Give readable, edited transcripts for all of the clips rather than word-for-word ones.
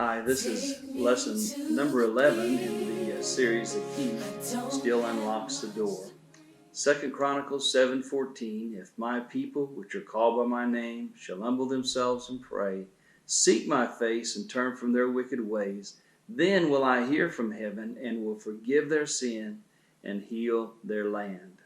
Hi, this is lesson number 11 in the series The Key Still Unlocks the Door. 2 Chronicles 7:14, if my people, which are called by my name, shall humble themselves and pray, seek my face and turn from their wicked ways, then will I hear from heaven and will forgive their sin and heal their land.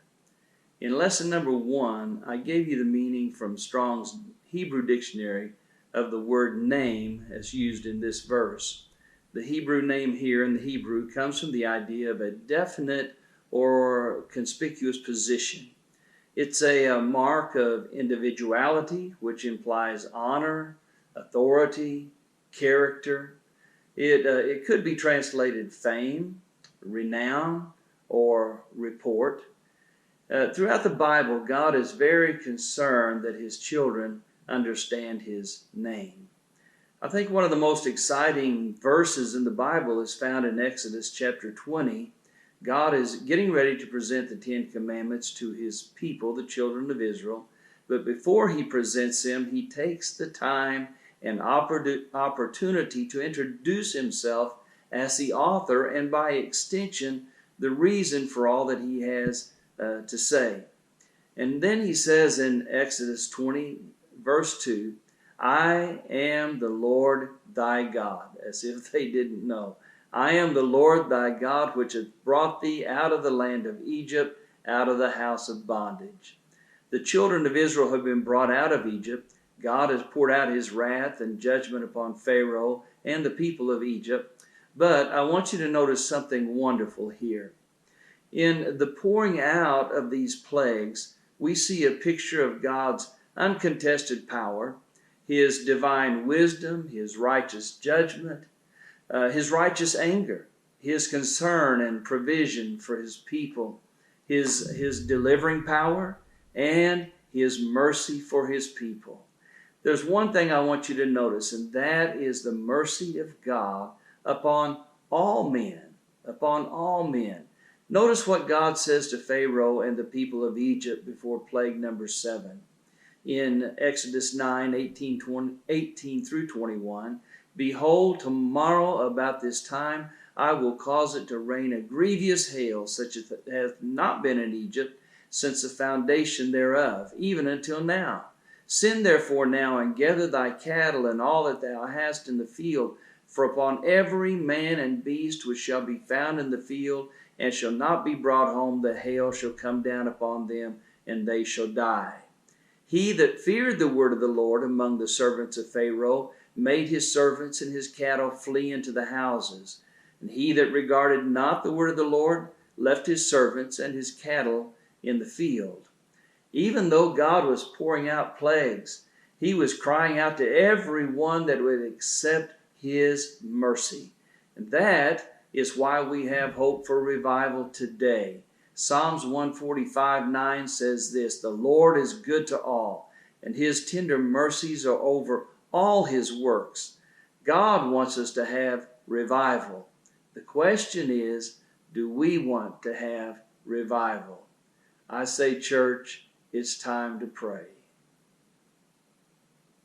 In lesson number 1, I gave you the meaning from Strong's Hebrew Dictionary of the word name as used in this verse. The Hebrew name here in the Hebrew comes from the idea of a definite or conspicuous position. It's a mark of individuality, which implies honor, authority, character. It could be translated fame, renown, or report. Throughout the Bible, God is very concerned that His children understand His name. I think one of the most exciting verses in the Bible is found in Exodus chapter 20. God is getting ready to present the Ten Commandments to His people, the children of Israel. But before He presents them, He takes the time and opportunity to introduce Himself as the author and by extension, the reason for all that He has to say. And then He says in Exodus 20, verse 2, I am the Lord thy God, as if they didn't know. I am the Lord thy God, which hath brought thee out of the land of Egypt, out of the house of bondage. The children of Israel have been brought out of Egypt. God has poured out His wrath and judgment upon Pharaoh and the people of Egypt. But I want you to notice something wonderful here. In the pouring out of these plagues, we see a picture of God's uncontested power, His divine wisdom, His righteous judgment, His righteous anger, His concern and provision for His people, His delivering power, and His mercy for His people. There's one thing I want you to notice, and that is the mercy of God upon all men, upon all men. Notice what God says to Pharaoh and the people of Egypt before plague number 7. In Exodus 9:18 through 21, behold, tomorrow about this time I will cause it to rain a grievous hail, such as hath not been in Egypt since the foundation thereof, even until now. Send therefore now and gather thy cattle and all that thou hast in the field, for upon every man and beast which shall be found in the field and shall not be brought home, the hail shall come down upon them, and they shall die. He that feared the word of the Lord among the servants of Pharaoh made his servants and his cattle flee into the houses. And he that regarded not the word of the Lord left his servants and his cattle in the field. Even though God was pouring out plagues, He was crying out to everyone that would accept His mercy. And that is why we have hope for revival today. Psalms 145:9 says this, the Lord is good to all, and His tender mercies are over all His works. God wants us to have revival. The question is, do we want to have revival? I say, church, it's time to pray.